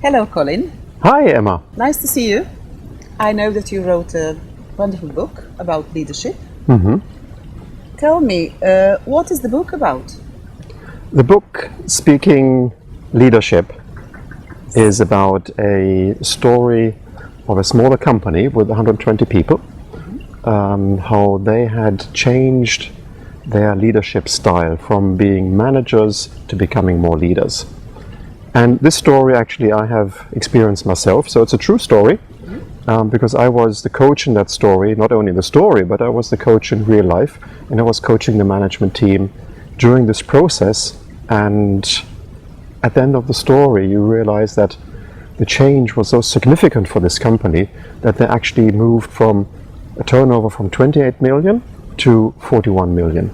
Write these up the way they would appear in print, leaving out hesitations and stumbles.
Hello, Colin. Hi, Emma. Nice to see you. I know that you wrote a wonderful book about leadership. Tell me, what is the book about? The book, Speaking Leadership, is about a story of a smaller company with 120 people, how they had changed their leadership style from being managers to becoming more leaders. And this story actually I have experienced myself, so it's a true story, because I was the coach in that story, not only the story, but I was the coach in real life, and I was coaching the management team during this process. And at the end of the story, you realize that the change was so significant for this company that they actually moved from a turnover from 28 million to 41 million.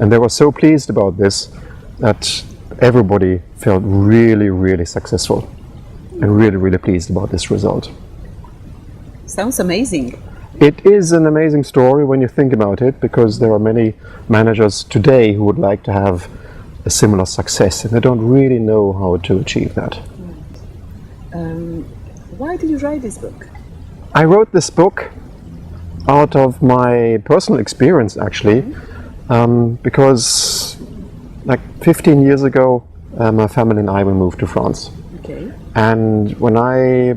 And they were so pleased about this that everybody felt really, really successful and really, really pleased about this result. Sounds amazing. It is an amazing story when you think about it, because there are many managers today who would like to have a similar success, and they don't really know how to achieve that. Why did you write this book? I wrote this book out of my personal experience, actually, because like 15 years ago, my family and I we moved to France. Okay. And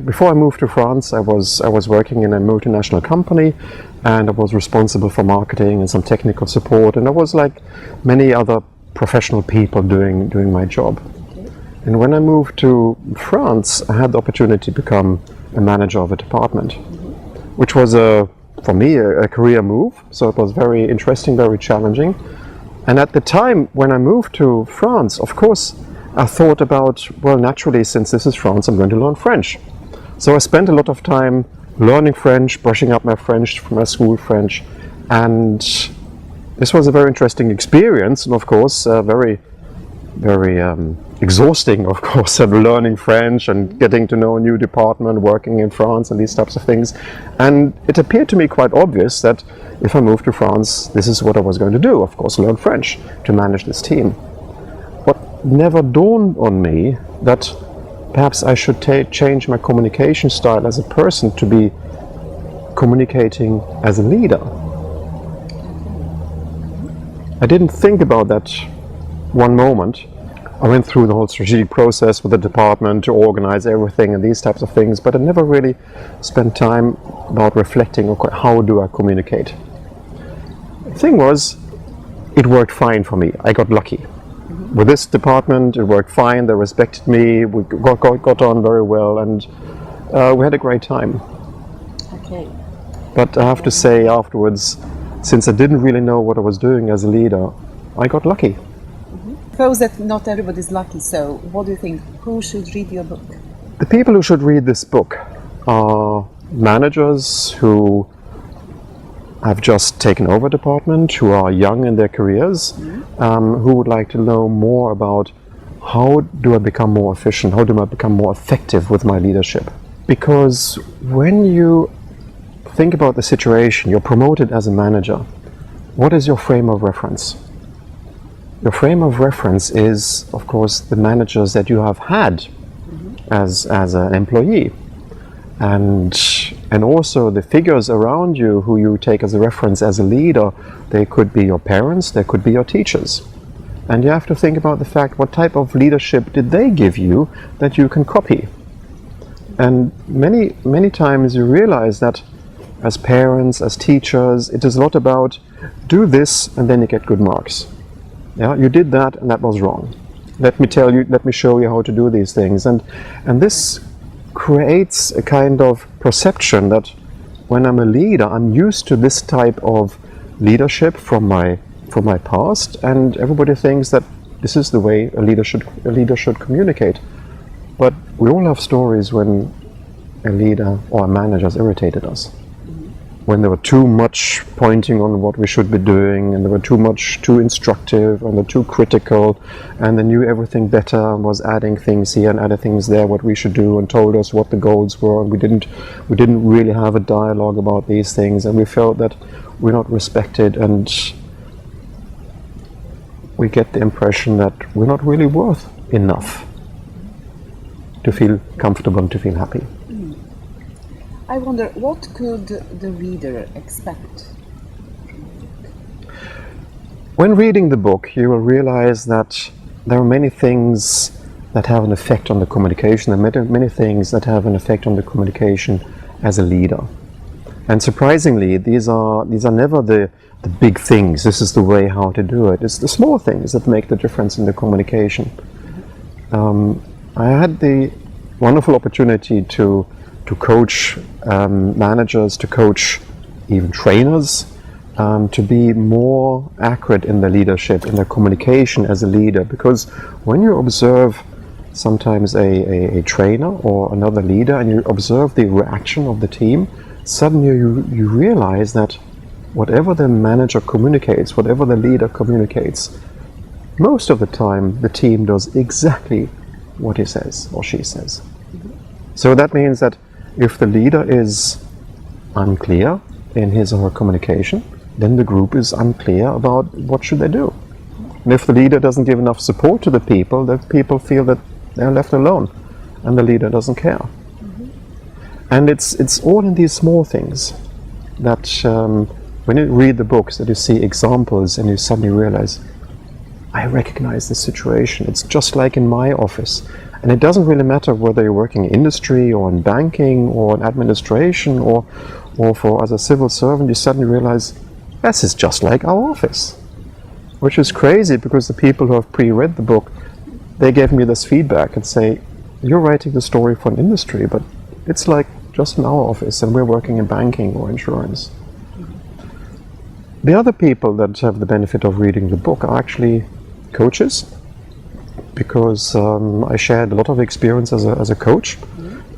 before I moved to France, I was working in a multinational company, and I was responsible for marketing and some technical support, and I was like many other professional people doing my job. Okay. And when I moved to France, I had the opportunity to become a manager of a department, which was for me a career move. So it was very interesting, very challenging. And at the time when I moved to France, of course, I thought about, well, naturally, since this is France, I'm going to learn French. So I spent a lot of time learning French, brushing up my French from my school French. And this was a very interesting experience, and of course, very exhausting, of course, learning French and getting to know a new department, working in France and these types of things. And it appeared to me quite obvious that if I moved to France, this is what I was going to do, of course, learn French to manage this team. What never dawned on me that perhaps I should change my communication style as a person to be communicating as a leader. I didn't think about that one moment. I went through the whole strategic process with the department to organize everything and these types of things, but I never really spent time about reflecting on how do I communicate. The thing was, it worked fine for me. I got lucky. With this department, it worked fine. They respected me. We got on very well, and we had a great time. Okay. But I have to say afterwards, since I didn't really know what I was doing as a leader, I got lucky. I suppose that not everybody is lucky, so what do you think? Who should read your book? The people who should read this book are managers who have just taken over a department, who are young in their careers, who would like to know more about how do I become more efficient, how do I become more effective with my leadership. Because when you think about the situation, you're promoted as a manager, what is your frame of reference? Your frame of reference is, of course, the managers that you have had as an employee, and also the figures around you who you take as a reference as a leader. They could be your parents, they could be your teachers, and you have to think about the fact, what type of leadership did they give you that you can copy? And many times you realize that as parents, as teachers, it is a lot about do this and then you get good marks. Yeah, you did that and that was wrong. Let me show you how to do these things. And this creates a kind of perception that when I'm a leader, I'm used to this type of leadership from my past, and everybody thinks that this is the way a leader should communicate. But we all have stories when a leader or a manager has irritated us. When they were too much pointing on what we should be doing, and they were too instructive, and they're too critical, and they knew everything better and was adding things here and adding things there, what we should do, and told us what the goals were, and we didn't really have a dialogue about these things, and we felt that we're not respected, and we get the impression that we're not really worth enough. to feel comfortable and to feel happy. I wonder, what could the reader expect? When reading the book, you will realize that there are many things that have an effect on the communication, and many things that have an effect on the communication as a leader. And surprisingly, these are never the big things. This is the way how to do it. It's the small things that make the difference in the communication. I had the wonderful opportunity to coach managers, to coach even trainers, to be more accurate in their leadership, in their communication as a leader. Because when you observe sometimes a trainer or another leader and you observe the reaction of the team, suddenly you realize that whatever the manager communicates, whatever the leader communicates, most of the time the team does exactly what he says or she says. So that means that if the leader is unclear in his or her communication, then the group is unclear about what should they do. And if the leader doesn't give enough support to the people feel that they're left alone and the leader doesn't care. And it's all in these small things that when you read the books, that you see examples and you suddenly realize, I recognize this situation. It's just like in my office. And it doesn't really matter whether you're working in industry or in banking or in administration or for as a civil servant, you suddenly realize, this is just like our office. Which is crazy, because the people who have pre-read the book, they gave me this feedback and say, you're writing the story for an industry, but it's like just in our office and we're working in banking or insurance. The other people that have the benefit of reading the book are actually coaches, because I shared a lot of experience as a coach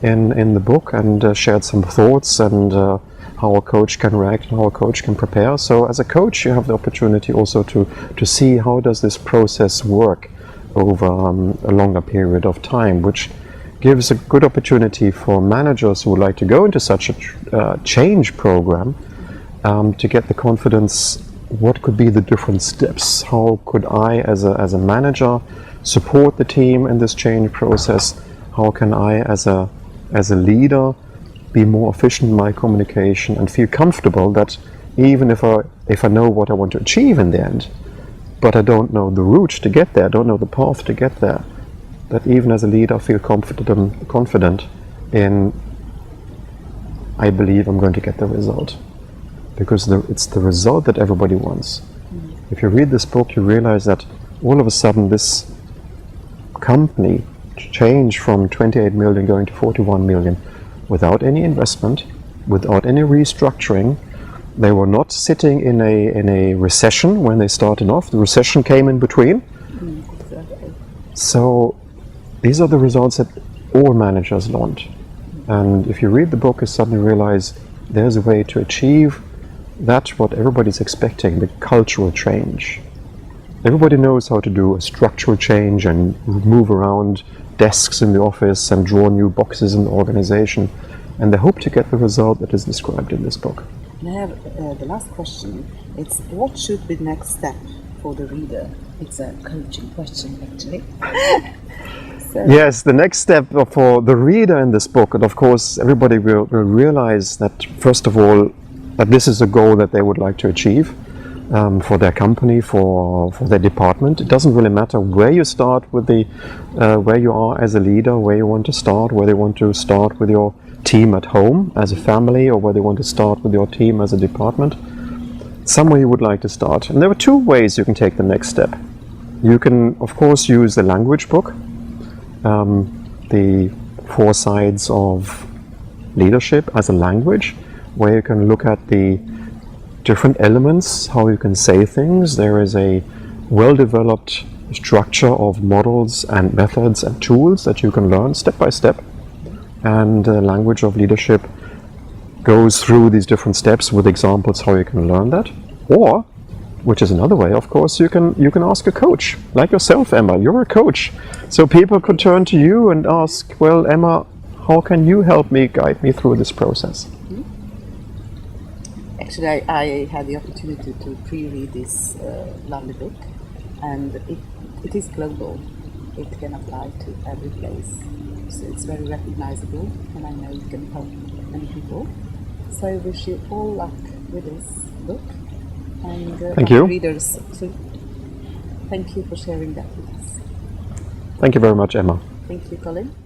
in the book, and shared some thoughts and how a coach can react and how a coach can prepare. So as a coach, you have the opportunity also to see how does this process work over a longer period of time, which gives a good opportunity for managers who would like to go into such a change program to get the confidence. What could be the different steps? How could I, as a manager, support the team in this change process? How can I, as a leader, be more efficient in my communication and feel comfortable that even if I know what I want to achieve in the end, but I don't know the route to get there, I don't know the path to get there, that even as a leader I feel confident in, I believe I'm going to get the result. Because it's the result that everybody wants. If you read this book, you realize that all of a sudden this company changed from 28 million going to 41 million without any investment, without any restructuring. They were not sitting in a recession when they started off. The recession came in between. Exactly. So these are the results that all managers want. And if you read the book, you suddenly realize there's a way to achieve that's what everybody's expecting, the cultural change. Everybody knows how to do a structural change and move around desks in the office and draw new boxes in the organization, and they hope to get the result that is described in this book. And I have the last question. It's what should be the next step for the reader? It's a coaching question, actually. Yes, the next step for the reader in this book, and of course everybody will realize that, first of all, that this is a goal that they would like to achieve for their company, for their department. It doesn't really matter where you start with where you are as a leader, where you want to start, whether you want to start with your team at home as a family, or whether you want to start with your team as a department. Somewhere you would like to start. And there are two ways you can take the next step. You can, of course, use the language book, the 4 sides of leadership as a language, where you can look at the different elements, how you can say things. There is a well-developed structure of models and methods and tools that you can learn step by step. And the language of leadership goes through these different steps with examples how you can learn that. Or, which is another way, of course, you can ask a coach, like yourself, Emma. You're a coach. So people could turn to you and ask, well, Emma, how can you help me, guide me through this process? Actually, I had the opportunity to pre-read this lovely book, and it is global. it can apply to every place. So it's very recognizable, and I know it can help many people. So I wish you all luck with this book, and Thank other you. readers too. Thank you for sharing that with us. Thank you very much, Emma. Thank you, Colin.